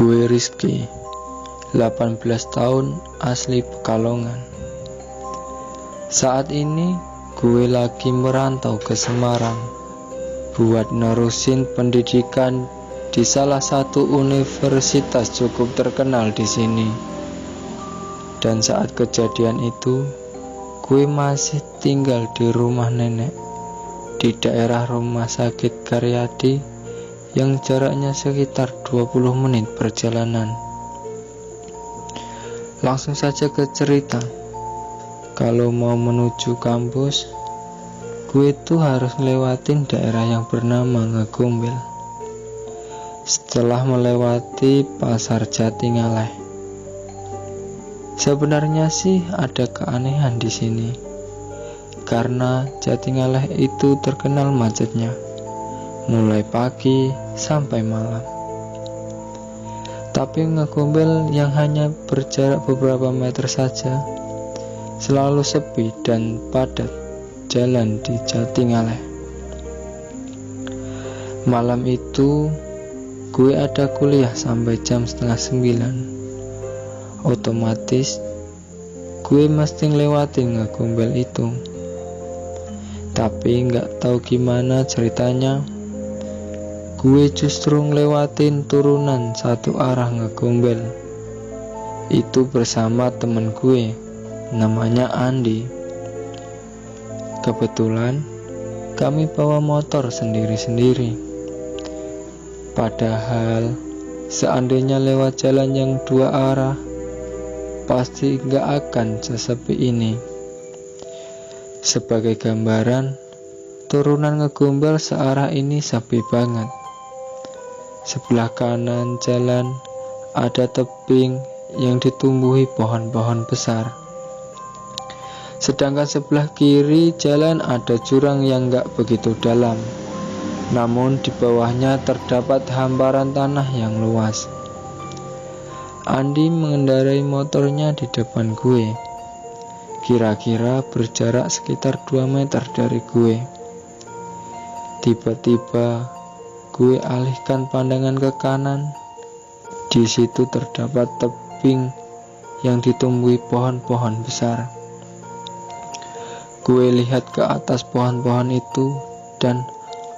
Gue Rizky, 18 tahun, asli Pekalongan. Saat ini gue lagi merantau ke Semarang buat nerusin pendidikan di salah satu universitas cukup terkenal di sini. Dan saat kejadian itu, gue masih tinggal di rumah nenek di daerah Rumah Sakit Karyadi yang jaraknya sekitar 20 menit perjalanan. Langsung saja ke cerita. Kalau mau menuju kampus, gue tuh harus lewatin daerah yang bernama Ngegombel. Setelah melewati Pasar Jatingaleh. Sebenarnya sih ada keanehan di sini, karena Jatingaleh itu terkenal macetnya, mulai pagi sampai malam. Tapi Ngegombel yang hanya berjarak beberapa meter saja, selalu sepi dan padat jalan di Jatingaleh. Malam itu gue ada kuliah sampai jam 8:30. Otomatis gue mesti ngelewatin Ngegombel itu. Tapi gak tahu gimana ceritanya, gue justru ngelewatin turunan satu arah Ngegombel itu bersama temen gue, namanya Andi. Kebetulan kami bawa motor sendiri-sendiri. Padahal seandainya lewat jalan yang dua arah, pasti gak akan sesepi ini. Sebagai gambaran, turunan Ngegombel searah ini sepi banget. Sebelah kanan jalan ada tebing yang ditumbuhi pohon-pohon besar. Sedangkan sebelah kiri jalan ada jurang yang gak begitu dalam, namun di bawahnya terdapat hamparan tanah yang luas. Andi mengendarai motornya di depan gue, kira-kira berjarak sekitar 2 meter dari gue. Tiba-tiba gue alihkan pandangan ke kanan. Di situ terdapat tebing yang ditumbuhi pohon-pohon besar. Gue lihat ke atas pohon-pohon itu dan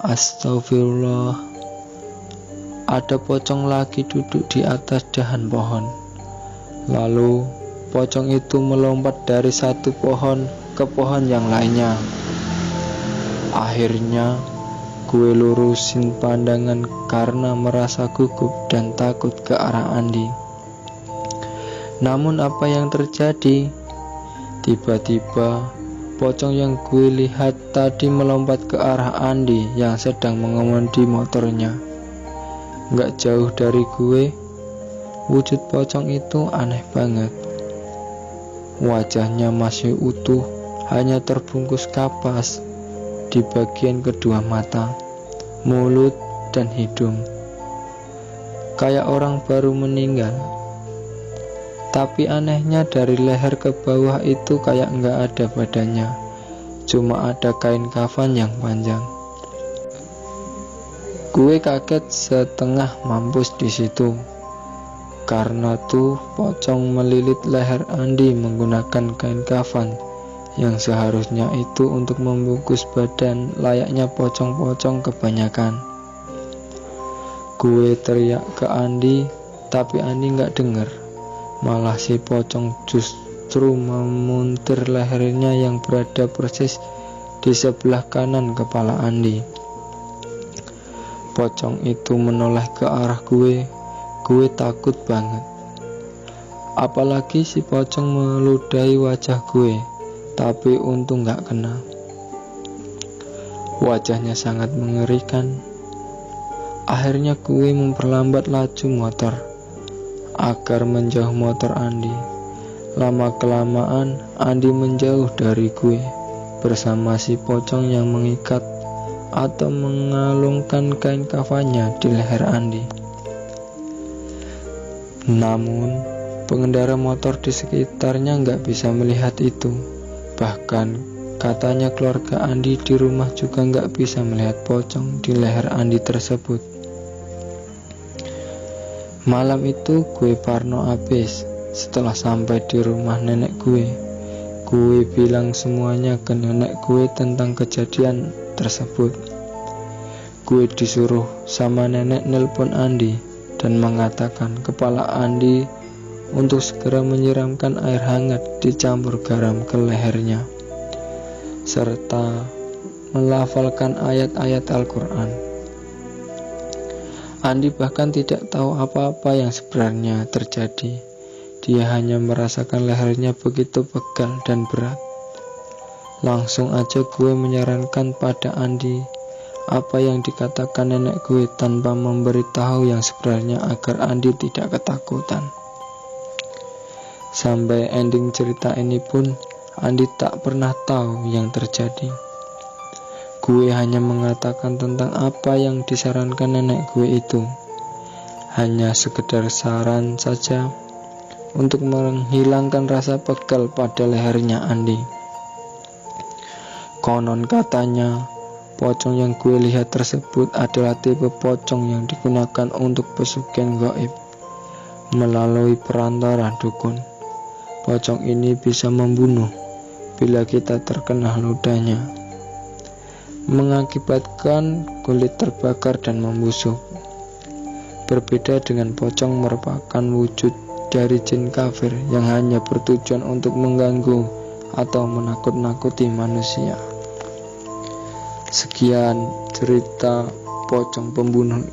astagfirullah, ada pocong lagi duduk di atas dahan pohon. Lalu pocong itu melompat dari satu pohon ke pohon yang lainnya. Akhirnya gue lurusin pandangan karena merasa gugup dan takut ke arah Andi. Namun apa yang terjadi? Tiba-tiba pocong yang gue lihat tadi melompat ke arah Andi yang sedang mengemudi motornya. Gak jauh dari gue, wujud pocong itu aneh banget. Wajahnya masih utuh, hanya terbungkus kapas di bagian kedua mata, mulut, dan hidung. Kayak orang baru meninggal. Tapi anehnya dari leher ke bawah itu kayak nggak ada badannya, cuma ada kain kafan yang panjang. Gue kaget setengah mampus di situ, karena tuh pocong melilit leher Andi menggunakan kain kafan yang seharusnya itu untuk membungkus badan layaknya pocong-pocong kebanyakan. Gue teriak ke Andi, tapi Andi nggak dengar. Malah si pocong justru memuntir lehernya yang berada persis di sebelah kanan kepala Andi. Pocong itu menoleh ke arah gue takut banget. Apalagi si pocong meludahi wajah gue, tapi untung gak kena. Wajahnya sangat mengerikan. Akhirnya gue memperlambat laju motor agar menjauh motor Andi. Lama-kelamaan Andi menjauh dari gue bersama si pocong yang mengikat atau mengalungkan kain kafannya di leher Andi. Namun pengendara motor di sekitarnya nggak bisa melihat itu. Bahkan katanya keluarga Andi di rumah juga nggak bisa melihat pocong di leher Andi tersebut. Malam itu gue parno abis. Setelah sampai di rumah nenek gue bilang semuanya ke nenek gue tentang kejadian tersebut. Gue disuruh sama nenek nelpon Andi dan mengatakan kepala Andi untuk segera menyiramkan air hangat dicampur garam ke lehernya, serta melafalkan ayat-ayat Al-Quran. Andi bahkan tidak tahu apa-apa yang sebenarnya terjadi. Dia hanya merasakan lehernya begitu pegal dan berat. Langsung aja gue menyarankan pada Andi apa yang dikatakan nenek gue tanpa memberitahu yang sebenarnya agar Andi tidak ketakutan. Sampai ending cerita ini pun Andi tak pernah tahu yang terjadi. Gue hanya mengatakan tentang apa yang disarankan nenek gue itu. Hanya sekedar saran saja untuk menghilangkan rasa pegal pada lehernya Andi. Konon katanya, pocong yang gue lihat tersebut adalah tipe pocong yang digunakan untuk pesugihan gaib melalui perantara dukun. Pocong ini bisa membunuh bila kita terkena ludahnya, mengakibatkan kulit terbakar dan membusuk. Berbeda dengan pocong merupakan wujud dari jin kafir yang hanya bertujuan untuk mengganggu atau menakut-nakuti manusia. Sekian cerita pocong pembunuh